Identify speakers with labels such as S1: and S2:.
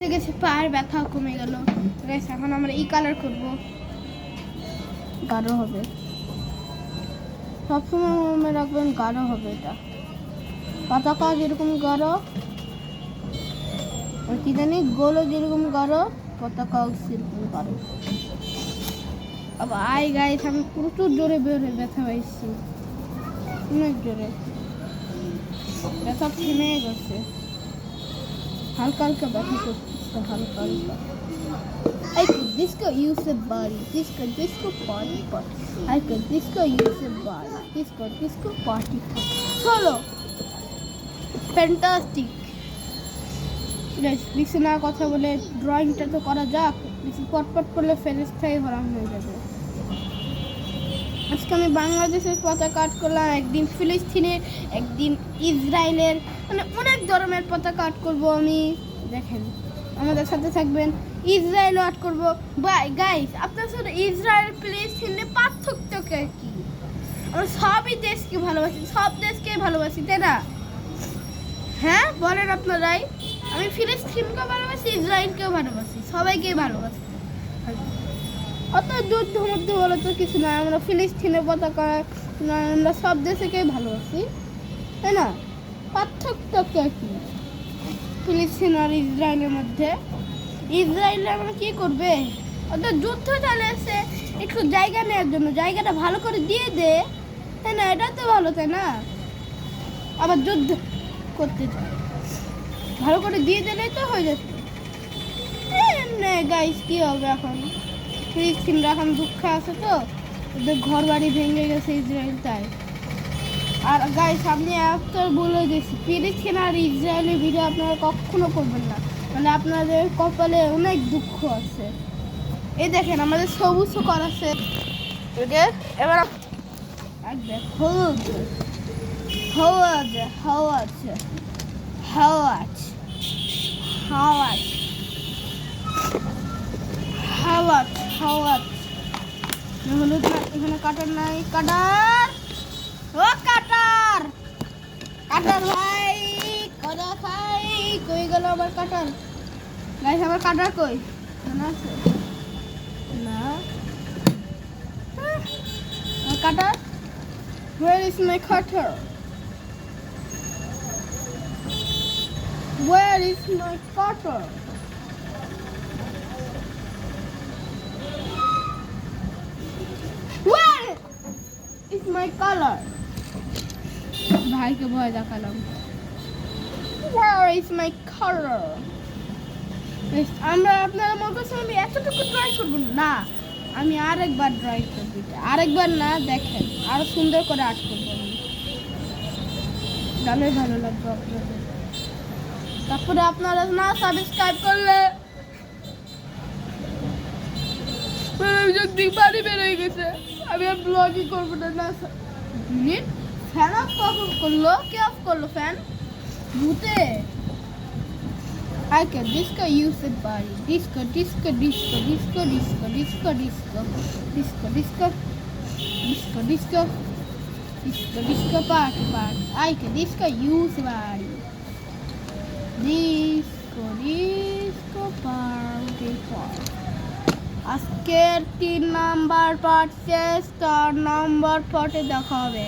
S1: গেছে, পায়ের ব্যথা কমে গেল। এখন আমরা এই কালার করব, গাঢ় হবে। সবসময় মনে রাখবেন গাঢ় হবে। এটা পতাকা যেরকম গাঢ়, কি জানি গোলও যেরকম গাঢ়, পতাকাও সেরকম গাঢ়। আবার আই গাইস, আমি প্রচুর জোরে বেরোয় ব্যথা পাইছি, অনেক জোরে ব্যথা থেমে গেছে। হালকা হালকা ব্যথা করতেছে, হালকা হালকা। I could disco use a body, disco party party. I could disco use a body, disco party party. Solo, fantastic. বেশি না কথা বলে ড্রয়িংটা তো করা যাক। বেশি পটপট করলে ফেরেস্তাই হরাম হয়ে যাবে। আজকে আমি বাংলাদেশের পতাকা আর্ট করলাম, একদিন ফিলিস্তিনের, একদিন ইসরায়েলের, মানে অনেক ধরনের পতাকা আর্ট করবো আমি। দেখেন, আমাদের সাথে থাকবেন। ইসরায়েলও আর্ট করবো। বাই গাইস, আপনার সাথে ইসরায়েল ফিলিস্তিনের পার্থক্য কি? আমরা সবই দেশকে ভালোবাসি, সব দেশকেই ভালোবাসি, তাই না? হ্যাঁ বলেন আপনারাই। আমি ফিলিস্তিনকেও ভালোবাসি, ইসরায়েলকেও ভালোবাসি, সবাইকেই ভালোবাসি। অত যুদ্ধ মধ্যে বলে তো কিছু নয়। আমরা ফিলিস্তিনের পতাকা, আমরা সব দেশকেই ভালোবাসি, তাই না? পার্থক্য কি ফিলিস্তিন আর ইসরায়েলের মধ্যে? ইসরায়েলে আমরা কি করবে? ওদের যুদ্ধ চালিয়েছে একটু জায়গা নেওয়ার জন্য, জায়গাটা ভালো করে দিয়ে দে, তাই না? এটা তো ভালো, তাই না? আবার যুদ্ধ করতে চায়, ভালো করে দিয়ে দিলেই তো হয়ে যাচ্ছে। গাইস কি হবে এখন? ফিলিস্তিনরা এখন দুঃখে আছে, তো ওদের ঘর বাড়ি ভেঙে গেছে ইসরায়েল, তাই। আর গাইস আমি একটা বলে দিচ্ছি, ফিলিস্তিন আর ইসরায়েলের ভিডিও আপনারা কখনো করবেন না, মানে আপনাদের কপালে অনেক দুঃখ আছে। এই দেখেন আমাদের সবুজ করাচ্ছে, এবার হলুদ, হলুদ, হলুদ, হলুদ, হলুদ, হলুদ, হলুদ, হলুদ না, এখানে কাটার নাই। কাটার, ও কাটার, কাটার ভাই কদা খাই। কই গেল আমার কাটার? গাইস আমার কাটার কই? না আছে না, আমার কাটার। Where is my cutter? Where is my cutter? Where is my color? ভাইকে ভয় দেখালাম। Where is my color? আমরা আপনারা মনে করছেন আমি এতটুকু ট্রাই করবো না, আমি আরেকবার ড্রয়িং করবো। আরেকবার না, দেখেন আরো সুন্দর করে আর্ট করবো আমি, তাহলে ভালো লাগবে আপনাদের। তারপরে আপনারা না সাবস্ক্রাইব করলে যদি বাড়ি বেরোয় গেছে, আমি আর ব্লগই করবো না। না ফ্যান অফ কখন করলো? কে অফ করলো ফ্যান? ভূতে। I can disco use it body, disco, disco, disco, disco, disco, disco, disco, disco, disco, disco, disco, disco, disco, party, party. I can disco use body, disco, disco, party, party. আজকের 3 number part শেষ, 4 number পার্টে দেখা হবে।